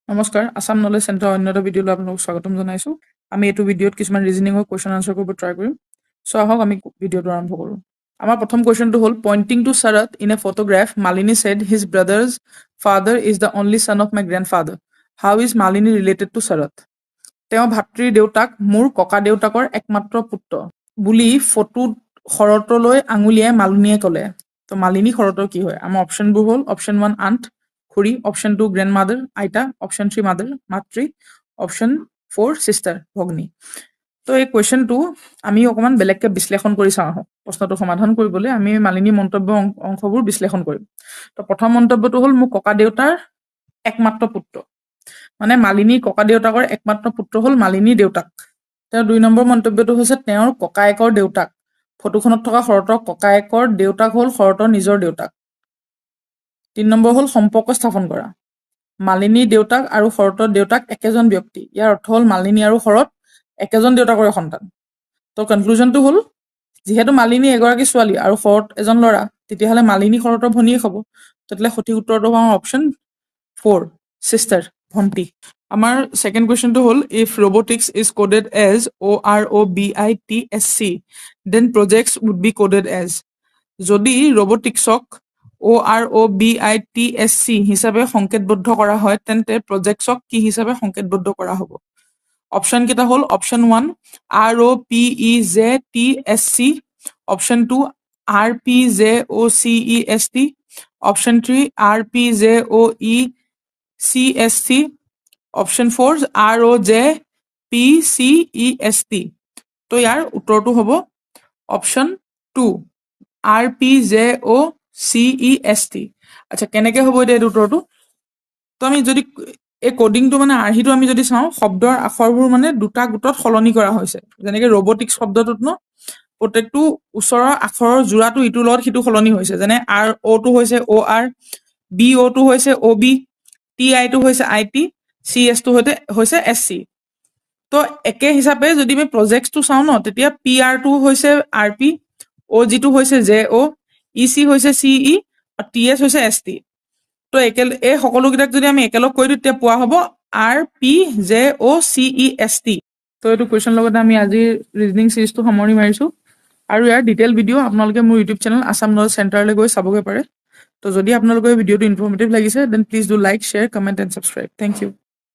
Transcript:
নমস্কাৰ Assam knowledge centre অন্য এটা ভিডিঅ'লৈ আপোনালোকক স্বাগতম জনাইছোঁ আমি এইটো ভিডিঅ'ত কিছুমান ৰিজনিঙৰ কুৱেশ্যন আনচাৰ কৰিব ট্ৰাই কৰিম চ' আহক আমি ভিডিঅ'টো আৰম্ভ কৰোঁ আমাৰ প্ৰথম কুৱেশ্যনটো হ'ল pointing to Sharat in a photograph Malini said his brother's father is the only son of my grandfather how is Malini related to Sharat তেওঁ ভাতৃৰ দেউতাক মোৰ ককা দেউতাকৰ একমাত্ৰ পুত্ৰ বুলি ফটোত শৰতলৈ আঙুলিয়াই মালিনীয়ে ক'লে তো মালিনী শৰতৰ কি হয় আমাৰ অপশ্যনবোৰ হ'ল অপশ্যন 1 আণ্ট খুৰী অপশ্যন 2 গ্ৰেণ্ড মাদাৰ আইতা অপশ্যন 3 মাদাৰ মাতৃ অপশ্যন 4 সিষ্টাৰ ভগ্নী তো এই কুৱেশ্যনটো আমি অকণমান বেলেগকৈ বিশ্লেষণ কৰি চাওঁ আহক প্ৰশ্নটো সমাধান কৰিবলৈ আমি মালিনী মন্তব্য অংশবোৰ বিশ্লেষণ কৰিম তো প্ৰথম মন্তব্যটো হ'ল মোৰ ককা দেউতাৰ একমাত্ৰ পুত্ৰ মানে মালিনীৰ ককা দেউতাকৰ একমাত্ৰ পুত্ৰ হ'ল মালিনীৰ দেউতাক তেওঁৰ 2 নম্বৰ মন্তব্যটো হৈছে তেওঁৰ ককায়েকৰ দেউতাক ফটোখনত থকা শৰতৰ ককায়েকৰ দেউতাক হ'ল শৰতৰ নিজৰ দেউতাক 3 নম্বৰ হ'ল সম্পৰ্ক স্থাপন কৰা মালিনীৰ দেউতাক আৰু শৰতৰ দেউতাক একেজন ব্যক্তি ইয়াৰ অৰ্থ হ'ল মালিনী আৰু শৰৎ একেজন দেউতাকৰে সন্তান তো কনক্লুজনটো হ'ল যেহেতু মালিনী এগৰাকী ছোৱালী আৰু শৰৎ এজন ল'ৰা তেতিয়াহ'লে মালিনী শৰতৰ ভনীয়েক হ'ব তেতিয়াহ'লে সঠিক উত্তৰটো হ'ব অপশ্যন 4 সিষ্টাৰ ভণ্টি আমাৰ সেকেন্ড কুৱেশ্যনটো হ'ল if robotics is coded as OROBITSC then projects would be coded as যদি ৰবটিক্সক OROBITSC হিচাপে সংকেতবদ্ধ কৰা হয় তেন্তে প্ৰজেক্টছক কি হিচাপে সংকেতবদ্ধ কৰা হ'ব অপশ্যন কেইটা হ'ল option 1 ROPEZTSC option 2 RPJOCEST option 3 RPJOECST option 4 ROJPCEST তো ইয়াৰ উত্তৰটো হ'ব অপশ্যন 2 RPJOCEST আচ্ছা কেনেকৈ হ'ব এতিয়া এইটো উত্তৰটো তো আমি যদি এই কোডিংটো মানে আৰ্হিটো আমি যদি চাওঁ শব্দৰ আখৰবোৰ মানে দুটা গোটত সলনি কৰা হৈছে যেনেকৈ ৰবটিক্স শব্দটোত ন প্ৰত্যেকটো ওচৰৰ আখৰৰ যোৰাটো ইটোৰ লগত সিটো সলনি হৈছে যেনে ROটো হৈছে OR BOটো হৈছে OB TIটো হৈছে IT CSটো হৈছে SC তো একে হিচাপে যদি আমি প্ৰজেক্টটো চাওঁ ন তেতিয়া PRটো হৈছে RP OGটো হৈছে JO EC হৈছে CE আৰু TS হৈছে ST তো এই সকলোকেইটাক যদি আমি একেলগ কৰি দিওঁ তেতিয়া পোৱা হ'ব RPJOCEST তো এইটো কুৱেশ্যন লগতে আমি আজিৰ ৰিজনিং চিৰিজটো সামৰি মাৰিছোঁ আৰু ইয়াৰ ডিটেইল ভিডিঅ' আপোনালোকে মোৰ ইউটিউব চেনেল আসাম নলেজ চেণ্টাৰলৈ গৈ চাবগৈ পাৰে তো যদি আপোনালোকৰ এই ভিডিঅ'টো ইনফৰ্মেটিভ লাগিছে then please do like share comment and subscribe thank U